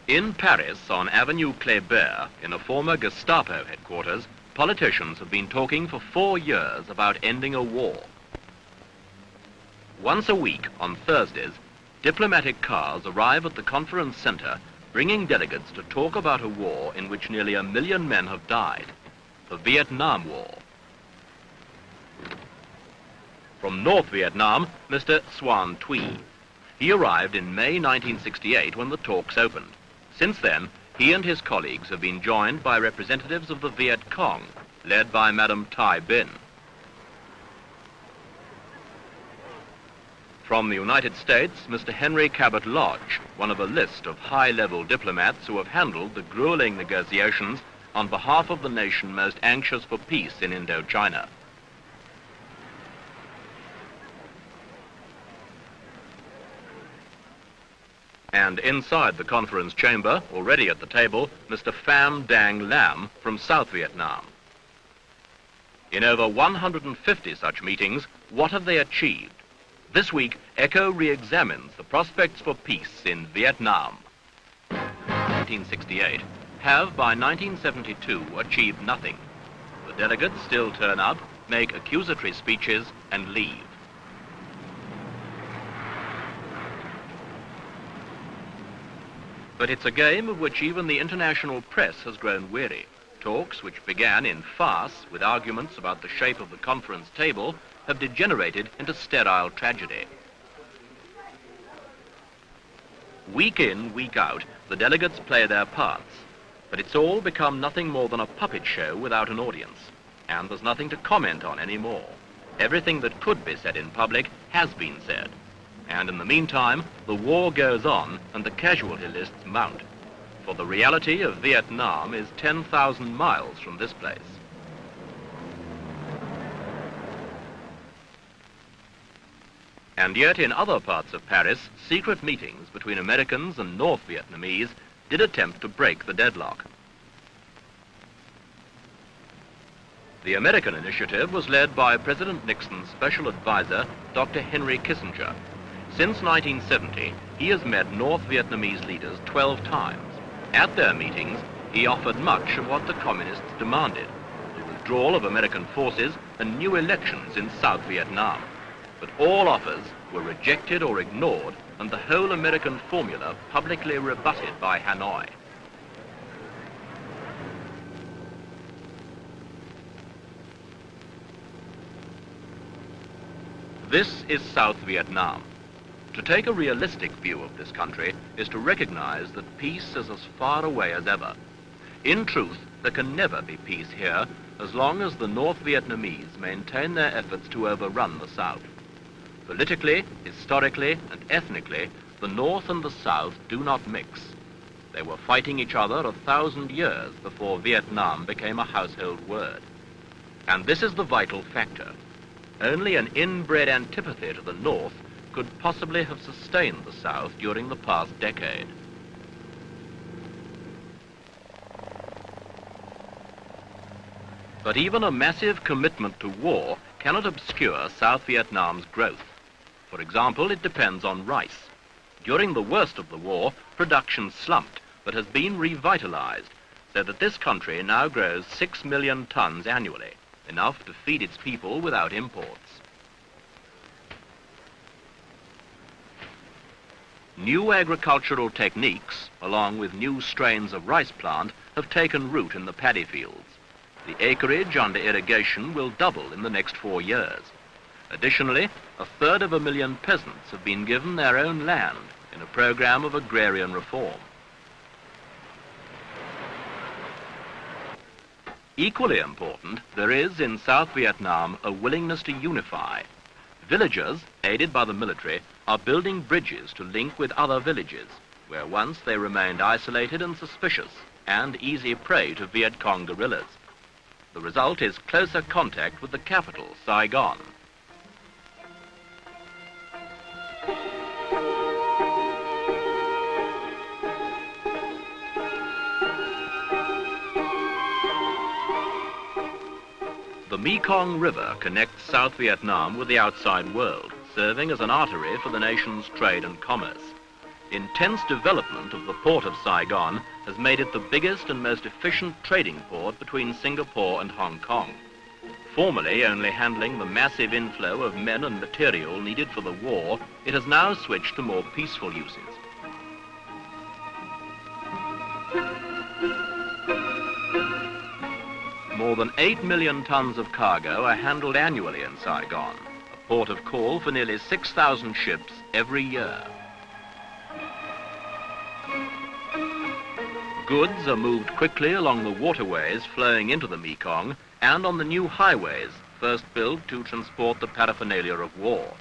In Paris, on Avenue Kléber, in a former Gestapo headquarters, politicians have been talking for 4 years about ending a war. Once a week, on Thursdays, diplomatic cars arrive at the conference center, bringing delegates to talk about a war in which nearly 1 million men have died, the Viet Nam War. From North Vietnam, Mr. Xuan Thuy. He arrived in May 1968 when the talks opened. Since then, he and his colleagues have been joined by representatives of the Viet Cong, led by Madam Thai Binh. From the United States, Mr. Henry Cabot Lodge, one of a list of high-level diplomats who have handled the grueling negotiations on behalf of the nation most anxious for peace in Indochina. And inside the conference chamber, already at the table, Mr. Pham Dang Lam from South Vietnam. In over 150 such meetings, what have they achieved? This week, ECHO re-examines the prospects for peace in Vietnam. 1968 have, by 1972, achieved nothing. The delegates still turn up, make accusatory speeches, and leave. But it's a game of which even the international press has grown weary. Talks, which began in farce with arguments about the shape of the conference table, have degenerated into sterile tragedy. Week in, week out, the delegates play their parts, but it's all become nothing more than a puppet show without an audience, and there's nothing to comment on anymore. Everything that could be said in public has been said. And in the meantime, the war goes on and the casualty lists mount. For the reality of Vietnam is 10,000 miles from this place. And yet in other parts of Paris, secret meetings between Americans and North Vietnamese did attempt to break the deadlock. The American initiative was led by President Nixon's special advisor, Dr. Henry Kissinger. Since 1970, he has met North Vietnamese leaders 12 times. At their meetings, he offered much of what the communists demanded: the withdrawal of American forces and new elections in South Vietnam. But all offers were rejected or ignored, and the whole American formula publicly rebutted by Hanoi. This is South Vietnam. To take a realistic view of this country is to recognize that peace is as far away as ever. In truth, there can never be peace here as long as the North Vietnamese maintain their efforts to overrun the South. Politically, historically, and ethnically, the North and the South do not mix. They were fighting each other 1,000 years before Vietnam became a household word. And this is the vital factor. Only an inbred antipathy to the North could possibly have sustained the South during the past decade. But even a massive commitment to war cannot obscure South Vietnam's growth. For example, it depends on rice. During the worst of the war, production slumped, but has been revitalized, so that this country now grows 6 million tons annually, enough to feed its people without imports. New agricultural techniques, along with new strains of rice plant, have taken root in the paddy fields. The acreage under irrigation will double in the next 4 years. Additionally, 1/3 peasants have been given their own land in a program of agrarian reform. Equally important, there is in South Vietnam a willingness to unify. Villagers, aided by the military, are building bridges to link with other villages, where once they remained isolated and suspicious, and easy prey to Viet Cong guerrillas. The result is closer contact with the capital, Saigon. The Mekong River connects South Vietnam with the outside world, serving as an artery for the nation's trade and commerce. Intense development of the port of Saigon has made it the biggest and most efficient trading port between Singapore and Hong Kong. Formerly only handling the massive inflow of men and material needed for the war, it has now switched to more peaceful uses. More than 8 million tons of cargo are handled annually in Saigon, a port of call for nearly 6,000 ships every year. Goods are moved quickly along the waterways flowing into the Mekong and on the new highways first built to transport the paraphernalia of war.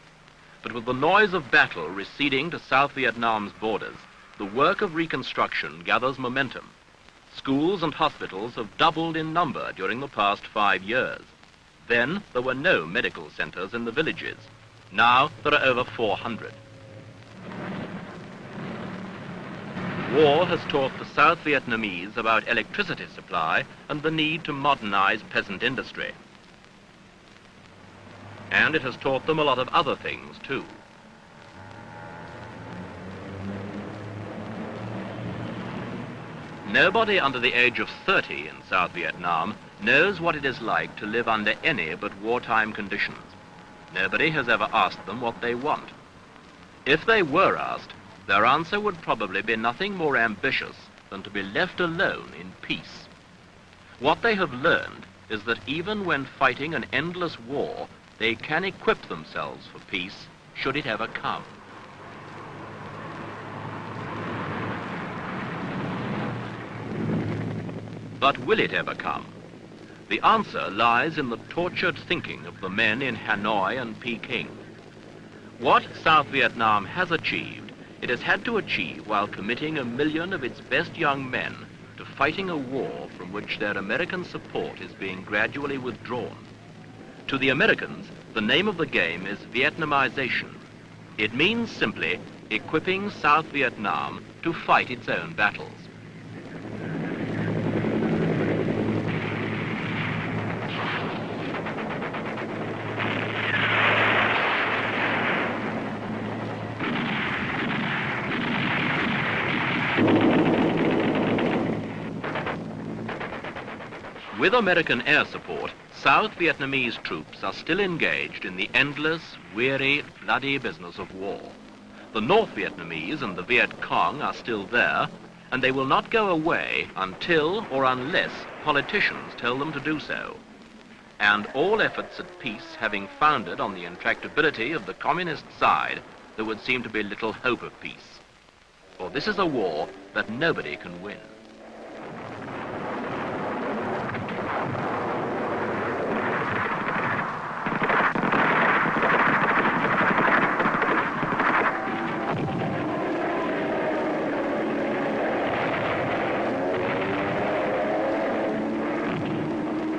But with the noise of battle receding to South Vietnam's borders, the work of reconstruction gathers momentum. Schools and hospitals have doubled in number during the past 5 years. Then there were no medical centers in the villages. Now there are over 400. War has taught the South Vietnamese about electricity supply and the need to modernize peasant industry. And it has taught them a lot of other things too. Nobody under the age of 30 in South Vietnam knows what it is like to live under any but wartime conditions. Nobody has ever asked them what they want. If they were asked, their answer would probably be nothing more ambitious than to be left alone in peace. What they have learned is that even when fighting an endless war, they can equip themselves for peace, should it ever come. But will it ever come? The answer lies in the tortured thinking of the men in Hanoi and Peking. What South Vietnam has achieved, it has had to achieve while committing 1 million of its best young men to fighting a war from which their American support is being gradually withdrawn. To the Americans, the name of the game is Vietnamization. It means simply equipping South Vietnam to fight its own battles. With American air support, South Vietnamese troops are still engaged in the endless, weary, bloody business of war. The North Vietnamese and the Viet Cong are still there, and they will not go away until or unless politicians tell them to do so. And all efforts at peace having founded on the intractability of the communist side, there would seem to be little hope of peace. For this is a war that nobody can win.